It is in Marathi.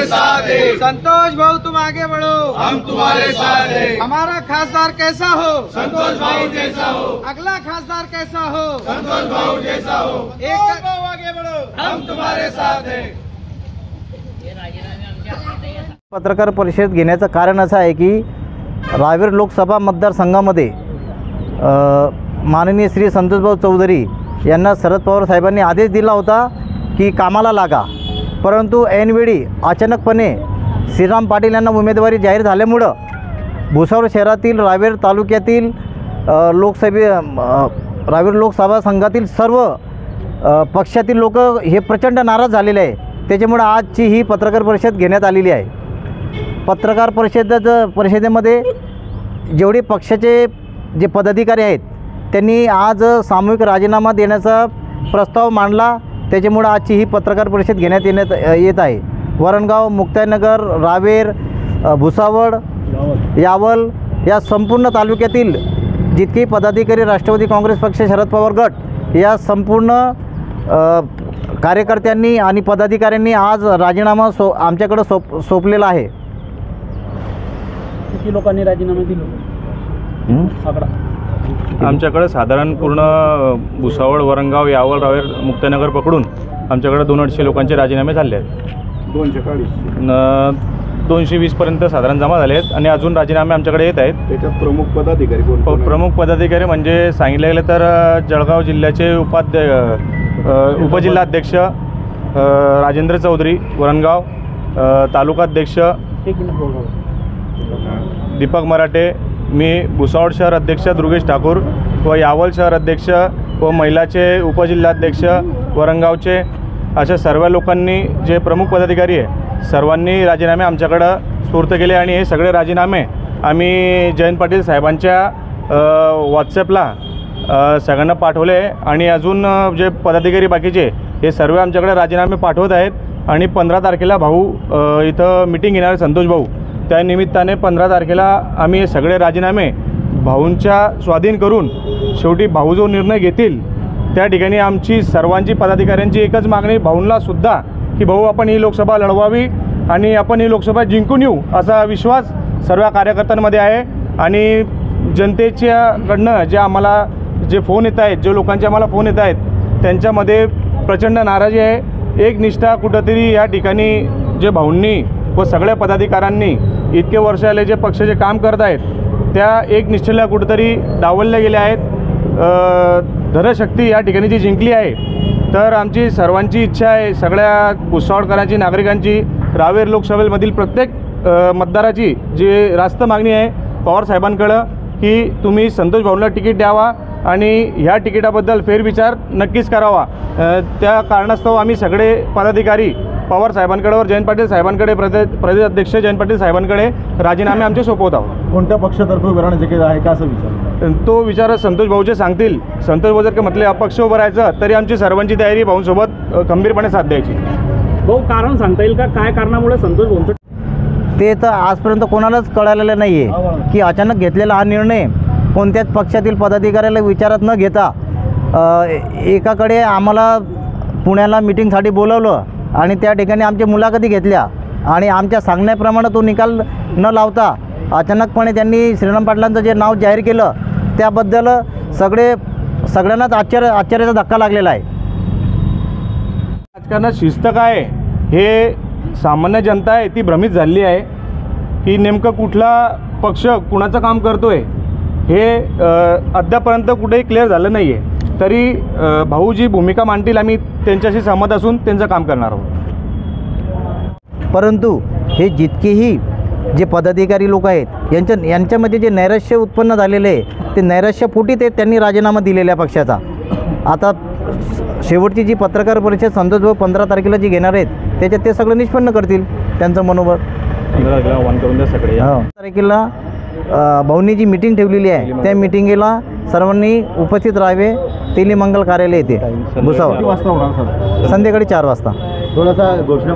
साथ हैं। संतोष भाऊ तुम आगे बढ़ो, हम तुम्हारे साथ हैं। हमारा खासदार कैसा हो, संतोष भाऊ जैसा हो। अगला खासदार कैसा हो, संतोष भाऊ जैसा हो। एक भाऊ आगे बढ़ो, हम तुम्हारे साथ हैं। पत्रकार परिषद घेण्याचं कारण असं आहे की रावेर लोकसभा मतदारसंघामध्ये माननीय श्री संतोषभाऊ चौधरी यांना शरद पवार साहेबांनी आदेश दिला होता की कामाला लागा, परंतु ऐनवेळी अचानकपणे श्रीराम पाटील यांना उमेदवारी जाहीर झाल्यामुळं भुसावळ शहरातील रावेर तालुक्यातील रावेर लोकसभा संघातील सर्व पक्षातील लोक हे प्रचंड नाराज झालेले आहे। त्याच्यामुळे आजची ही पत्रकार परिषद घेण्यात आलेली आहे। पत्रकार परिषदेमध्ये जेवढे पक्षाचे जे पदाधिकारी आहेत त्यांनी आज सामूहिक राजीनामा देण्याचा प्रस्ताव मांडला, त्याच्यामुळे आजची ही पत्रकार परिषद घेण्यात येत आहे। वरणगाव, मुक्ताईनगर, रावेर, भुसावळ, यावल या संपूर्ण तालुक्यातील जितके पदाधिकारी राष्ट्रवादी काँग्रेस पक्ष, शरद पवार गट या संपूर्ण कार्यकर्त्यांनी आणि पदाधिकाऱ्यांनी आज राजीनामा आमच्याकडे सोपलेला आहे। किती लोकांनी राजीनामे दिले आकडा? आमच्याकडे साधारण पूर्ण भुसावळ, वरणगाव, यावल, रावेर, मुक्ताईनगर पकडून आमच्याकडे 200 लोकांचे राजीनामे झाले आहेत। 220 पर्यंत साधारण जमा झाले आहेत आणि अजून राजीनामे आमच्याकडे येत आहेत। त्याच्यात प्रमुख पदाधिकारी कोण? प्रमुख पदाधिकारी म्हणजे सांगितले गेले तर जळगाव जिल्ह्याचे उपजिल्हाध्यक्ष राजेंद्र चौधरी, वरणगाव तालुकाध्यक्ष दीपक मराठे, मी भुसावळ शहर अध्यक्ष दुर्गेश ठाकूर व यावल शहर अध्यक्ष व महिलाचे उपजिल्हाध्यक्ष वरणगावचे अशा सर्व लोकांनी जे प्रमुख पदाधिकारी आहे सर्वांनी राजीनामे आमच्याकडं सुपूर्द केले आणि हे सगळे राजीनामे आम्ही जयंत पाटील साहेबांच्या व्हॉट्सॲपला सगळ्यांना पाठवले आणि अजून जे पदाधिकारी बाकीचे हे सर्व आमच्याकडे राजीनामे पाठवत आहेत आणि 15 तारखेला भाऊ इथं मीटिंग घेणार संतोष भाऊ, त्या निमित्ताने 15 तारखेला आम्ही हे सगळे राजीनामे भाऊंच्या स्वाधीन करून शेवटी भाऊ जो निर्णय घेतील त्या ठिकाणी आमची सर्वांची पदाधिकाऱ्यांची एकच मागणी भाऊंना सुद्धा की भाऊ आपण ही लोकसभा लढवावी आणि आपण ही लोकसभा जिंकून येऊ असा विश्वास सर्व कार्यकर्त्यांमध्ये आहे। आणि जनतेच्याकडनं जे आम्हाला जे फोन येत आहेत, जे लोकांचे आम्हाला फोन येत आहेत त्यांच्यामध्ये प्रचंड नाराजी आहे। एक निष्ठा कुठंतरी या ठिकाणी जे भाऊंनी व सगळ्या पदाधिकाऱ्यांनी इतके वर्ष आले जे पक्षाचे काम करत आहेत त्या एक निष्ठेला कुठंतरी डावलल्या गेल्या आहेत। धरशक्ती या ठिकाणी जी जिंकली आहे तर आमची सर्वांची इच्छा आहे, सगळ्या भुसावळकरांची, नागरिकांची, रावेर लोकसभेमधील प्रत्येक मतदाराची जी रास्त मागणी आहे पवार साहेबांकडं की तुम्ही संतोष भाऊंना तिकीट द्यावा आणि ह्या तिकिटाबद्दल फेरविचार नक्कीच करावा। त्या कारणास्तव आम्ही सगळे पदाधिकारी पवार साहेबांकडे व जयंत पाटील साहेबांकडे, प्रदेश अध्यक्ष जयंत पाटील साहेबांकडे राजीनामे आमचे सोपवत आहोत। कोणत्या पक्षातर्फे उभं राहण्याचे आहे का असं विचार? तो विचार संतोष भाऊचे सांगतील। संतोष भाऊ जर का म्हटले अपक्ष उभं राहायचं तरी आमची सर्वांची तयारी भाऊंसोबत खंबीरपणे साथ द्यायची। भाऊ कारण सांगता येईल का काय कारणामुळे संतोष भाऊंचं? ते तर आजपर्यंत कोणालाच कळालेलं नाही आहे की अचानक घेतलेला हा निर्णय कोणत्याच पक्षातील पदाधिकाऱ्याला विचारात न घेता एकाकडे आम्हाला पुण्याला मीटिंगसाठी बोलवलं आणि त्या ठिकाणी आमच्या मुलाखती घेतल्या आणि आमच्या सांगण्याप्रमाणे तो निकाल न लावता अचानकपणे त्यांनी श्रीराम पाटलांचं जे नाव जाहीर केलं त्याबद्दल सगळ्यांनाच आश्चर्याचा धक्का लागलेला आहे। राजकारणात शिस्त काय हे सामान्य जनता आहे ती भ्रमित झालेली आहे की नेमकं कुठला पक्ष कुणाचं काम करतोय हे अद्यापर्यंत कुठेही क्लिअर झालं नाही आहे। तरी भाऊ जी भूमिका मांडतील आम्ही त्यांच्याशी सहमत असून त्यांचं काम करणार आहोत। परंतु हे जितकेही जे पदाधिकारी लोक आहेत यांच्यामध्ये जे नैराश्य उत्पन्न झालेले आहे ते नैराश्यपोटी त्यांनी राजीनामा दिलेल्या पक्षाचा। आता शेवटची जी पत्रकार परिषद संतोष भाऊ 15 तारखेला जी घेणार आहेत त्याच्यात ते सगळं निष्पन्न करतील त्यांचं मनोबल। 15 तारखेला भाऊंनी जी मीटिंग ठेवलेली आहे त्या मीटिंगेला सर्वांनी उपस्थित राहावे। तेली मंगल कार्यालय येते भुसावळ, संध्याकाळी 4 वाजता। थोडासा घोषणा